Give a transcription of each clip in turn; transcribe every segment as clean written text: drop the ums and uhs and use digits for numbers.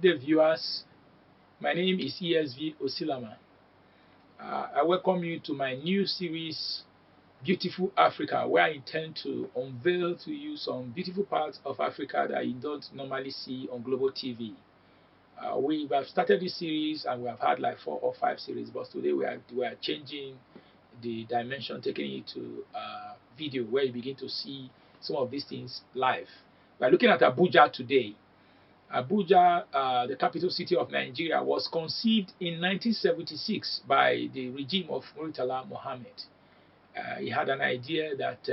Good day, viewers. My name is ESV Osilama. I welcome you to my new series, Beautiful Africa, where I intend to unveil to you some beautiful parts of Africa that you don't normally see on global TV. We have started this series and we have had like 4 or 5 series, but today we are changing the dimension, taking it to video, where you begin to see some of these things live. We are looking at Abuja today. Abuja, the capital city of Nigeria, was conceived in 1976 by the regime of Murtala Muhammed. He had an idea that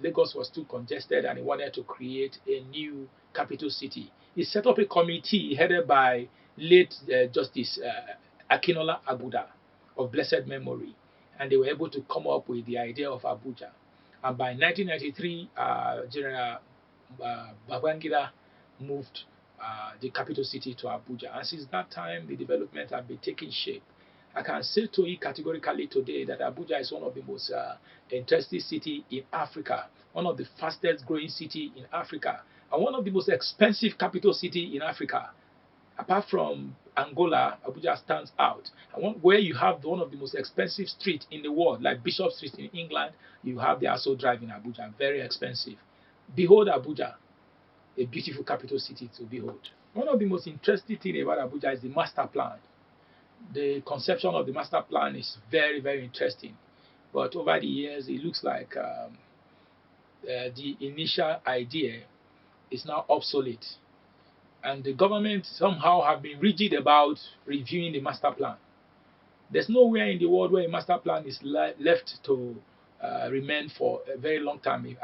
Lagos was too congested and he wanted to create a new capital city. He set up a committee headed by late Justice Akinola Abuja of blessed memory, and they were able to come up with the idea of Abuja. And by 1993, General Babangida moved the capital city to Abuja. And since that time, the development have been taking shape. I can say to you categorically today that Abuja is one of the most interesting cities in Africa, one of the fastest growing cities in Africa, and one of the most expensive capital cities in Africa. Apart from Angola, Abuja stands out. And where you have one of the most expensive streets in the world, like Bishop Street in England, you have the Aso Drive in Abuja, very expensive. Behold Abuja, a beautiful capital city to behold. One of the most interesting things about Abuja is the master plan. The conception of the master plan is very, very interesting. But over the years, it looks like the initial idea is now obsolete. And the government somehow have been rigid about reviewing the master plan. There's nowhere in the world where a master plan is left to remain for a very long time,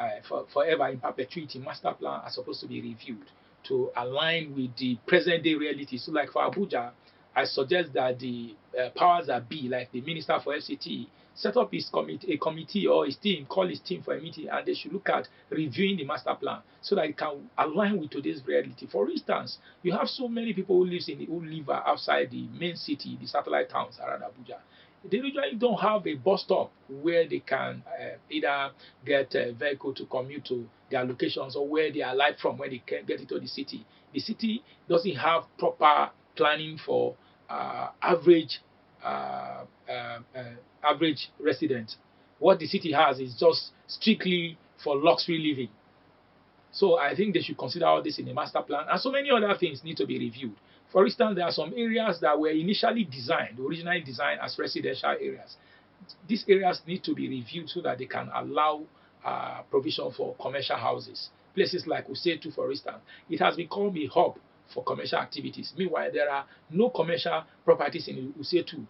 forever in perpetuity. Master plan are supposed to be reviewed to align with the present day reality. So like for Abuja, I suggest that the powers that be, like the Minister for FCT, set up a committee or his team, call his team for a meeting, and they should look at reviewing the master plan so that it can align with today's reality. For instance, you have so many people who live outside the main city, the satellite towns around Abuja. They usually don't have a bus stop where they can either get a vehicle to commute to their locations or where they alight from when they can get into the city. The city doesn't have proper planning for average resident. What the city has is just strictly for luxury living. So I think they should consider all this in the master plan, and so many other things need to be reviewed. For instance, there are some areas that were originally designed as residential areas. These areas need to be reviewed so that they can allow provision for commercial houses. Places like Usetu, for instance, it has become a hub for commercial activities. Meanwhile, there are no commercial properties in Usetu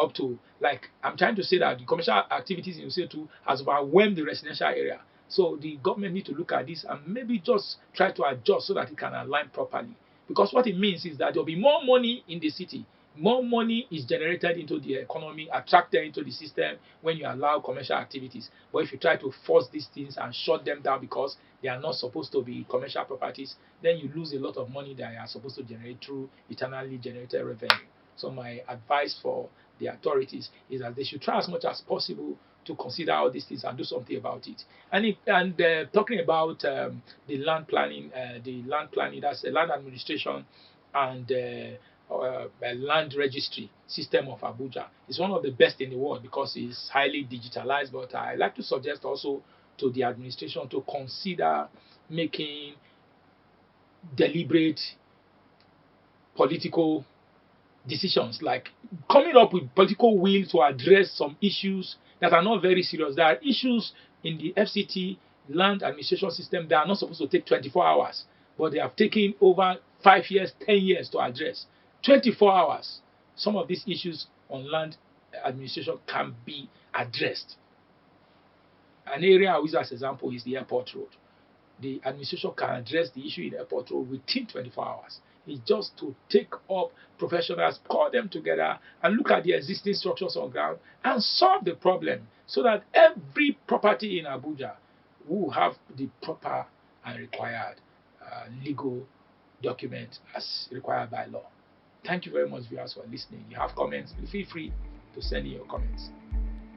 up to, like, I'm trying to say that the commercial activities in Usetu has overwhelmed the residential area. So the government need to look at this and maybe just try to adjust so that it can align properly. Because what it means is that there will be more money in the city. More money is generated into the economy, attracted into the system when you allow commercial activities. But if you try to force these things and shut them down because they are not supposed to be commercial properties, then you lose a lot of money that you are supposed to generate through eternally generated revenue. So my advice for the authorities is that they should try as much as possible to consider all these things and do something about it. And talking about the land planning, that's the land administration and land registry system of Abuja. It's one of the best in the world because it's highly digitalized. But I like to suggest also to the administration to consider making deliberate political decisions, like coming up with political will to address some issues that are not very serious. There are issues in the FCT land administration system that are not supposed to take 24 hours, but they have taken over 5 years, 10 years to address. 24 hours. Some of these issues on land administration can be addressed. An area I use as an example is the airport road. The administration can address the issue in the airport road within 24 hours. It's just to take up professionals, call them together, and look at the existing structures on ground and solve the problem so that every property in Abuja will have the proper and required legal document as required by law. Thank you very much, viewers, for listening. If you have comments, feel free to send in your comments.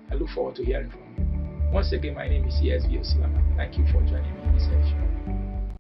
I look forward to hearing from you. Once again, my name is ESV Osilama. Thank you for joining me in this session.